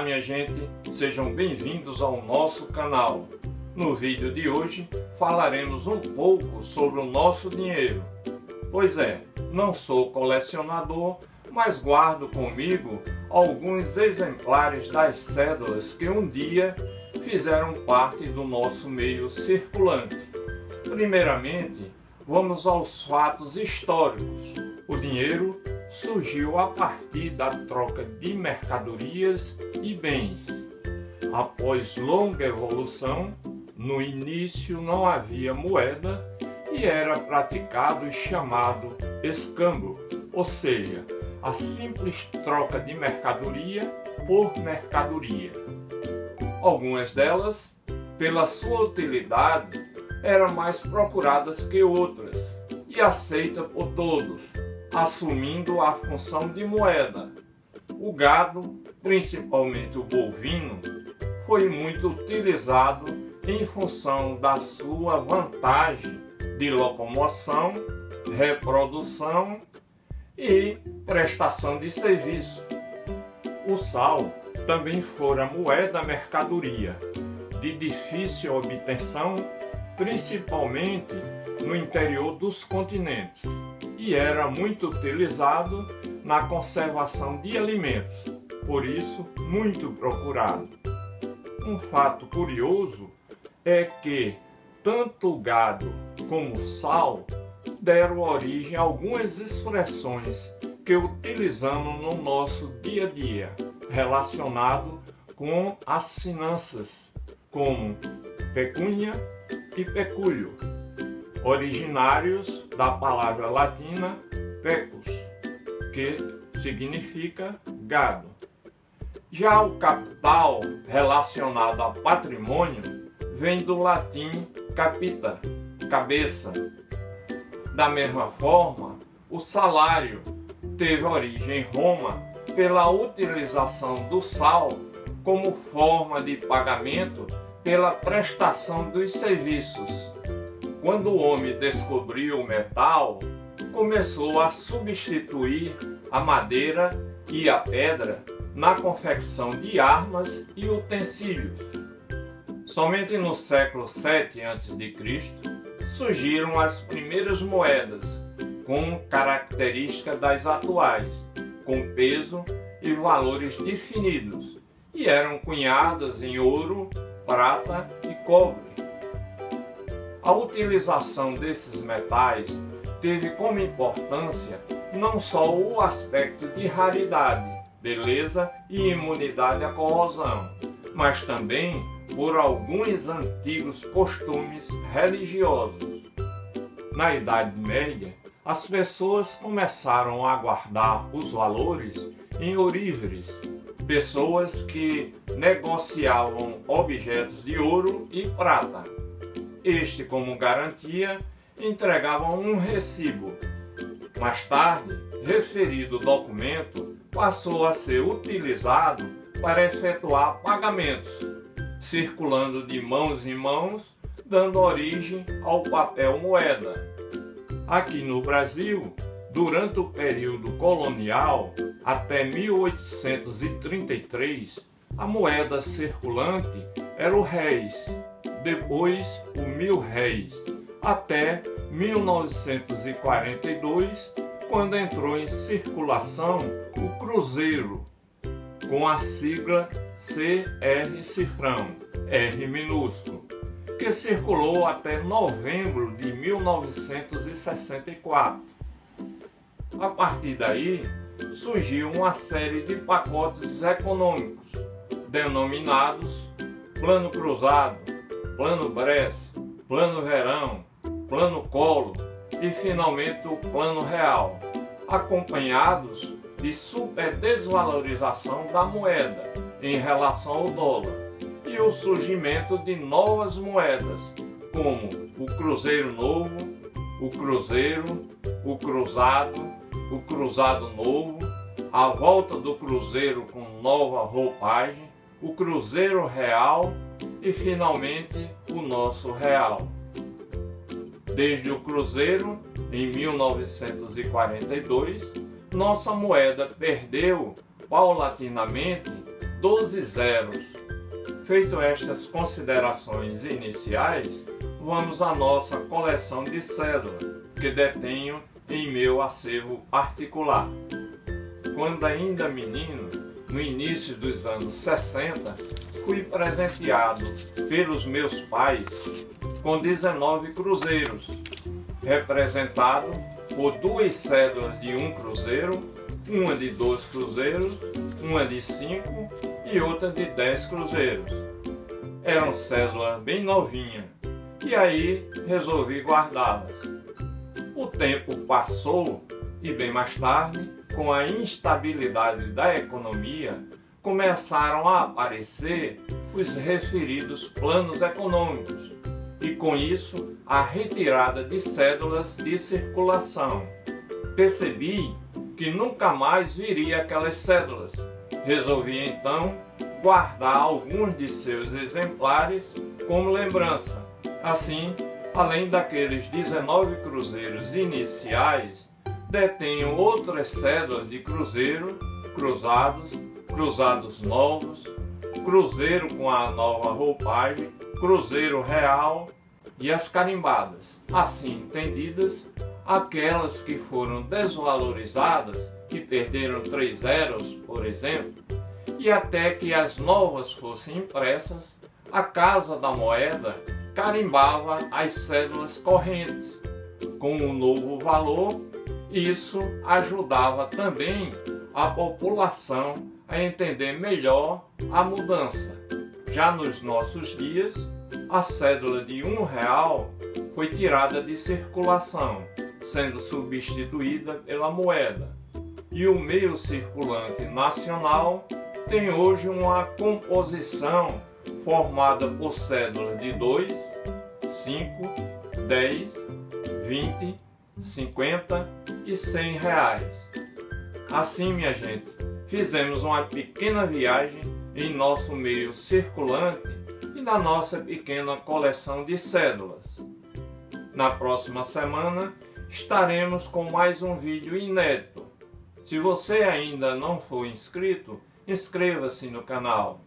Olá minha gente, sejam bem-vindos ao nosso canal. No vídeo de hoje falaremos um pouco sobre o nosso dinheiro. Pois é, não sou colecionador, mas guardo comigo alguns exemplares das cédulas que um dia fizeram parte do nosso meio circulante. Primeiramente, vamos aos fatos históricos. O dinheiro surgiu a partir da troca de mercadorias e bens. Após longa evolução, no início não havia moeda e era praticado o chamado escambo, ou seja, a simples troca de mercadoria por mercadoria. Algumas delas, pela sua utilidade, eram mais procuradas que outras e aceitas por todos, assumindo a função de moeda. O gado, principalmente o bovino, foi muito utilizado em função da sua vantagem de locomoção, reprodução e prestação de serviço. O sal também fora moeda mercadoria, de difícil obtenção, principalmente no interior dos continentes, e era muito utilizado na conservação de alimentos, por isso muito procurado. Um fato curioso é que tanto o gado como o sal deram origem a algumas expressões que utilizamos no nosso dia a dia, relacionado com as finanças, como pecúnia e pecúlio, originários da palavra latina pecus, que significa gado. Já o capital, relacionado a patrimônio, vem do latim capita, cabeça. Da mesma forma, o salário teve origem em Roma pela utilização do sal como forma de pagamento pela prestação dos serviços. Quando o homem descobriu o metal, começou a substituir a madeira e a pedra na confecção de armas e utensílios. Somente no século VII a.C. surgiram as primeiras moedas, com características das atuais, com peso e valores definidos, e eram cunhadas em ouro, prata e cobre. A utilização desses metais teve como importância não só o aspecto de raridade, beleza e imunidade à corrosão, mas também por alguns antigos costumes religiosos. Na Idade Média, as pessoas começaram a guardar os valores em ourives, pessoas que negociavam objetos de ouro e prata. Este, como garantia, entregavam um recibo. Mais tarde, referido documento passou a ser utilizado para efetuar pagamentos, circulando de mãos em mãos, dando origem ao papel moeda. Aqui no Brasil, durante o período colonial, até 1833, a moeda circulante era o réis, depois o 1000 réis, até 1942, quando entrou em circulação o cruzeiro, com a sigla CR cifrão, R minúsculo, que circulou até novembro de 1964. A partir daí, surgiu uma série de pacotes econômicos, denominados Plano Cruzado, Plano Bresse, Plano Verão, Plano Collor e finalmente o Plano Real, acompanhados de superdesvalorização da moeda em relação ao dólar e o surgimento de novas moedas, como o Cruzeiro Novo, o Cruzeiro, o Cruzado, o Cruzado Novo, a volta do Cruzeiro com nova roupagem, o Cruzeiro Real e finalmente o nosso Real. Desde o Cruzeiro, em 1942, nossa moeda perdeu paulatinamente 12 zeros. Feito estas considerações iniciais, vamos à nossa coleção de cédulas, que detenho em meu acervo particular. Quando ainda menino, no início dos anos 60, fui presenteado pelos meus pais com 19 cruzeiros, representado por 2 cédulas de 1 cruzeiro, uma de 2 cruzeiros, uma de 5 e outra de 10 cruzeiros. Eram cédulas bem novinhas e aí resolvi guardá-las. O tempo passou e bem mais tarde, com a instabilidade da economia, começaram a aparecer os referidos planos econômicos e com isso a retirada de cédulas de circulação. Percebi que nunca mais viria aquelas cédulas. Resolvi então guardar alguns de seus exemplares como lembrança. Assim, além daqueles 19 cruzeiros iniciais, detenho outras cédulas de cruzeiro, cruzados novos, cruzeiro com a nova roupagem, cruzeiro real e as carimbadas. Assim entendidas, aquelas que foram desvalorizadas, que perderam 3 zeros, por exemplo, e até que as novas fossem impressas, a Casa da Moeda carimbava as cédulas correntes com um novo valor. Isso ajudava também a população a entender melhor a mudança. Já nos nossos dias, a cédula de R$1 foi tirada de circulação, sendo substituída pela moeda. E o meio circulante nacional tem hoje uma composição formada por cédulas de 2, 5, 10, 20, 50 e R$100. Assim, minha gente, fizemos uma pequena viagem em nosso meio circulante e na nossa pequena coleção de cédulas. Na próxima semana estaremos com mais um vídeo inédito. Se você ainda não for inscrito, inscreva-se no canal.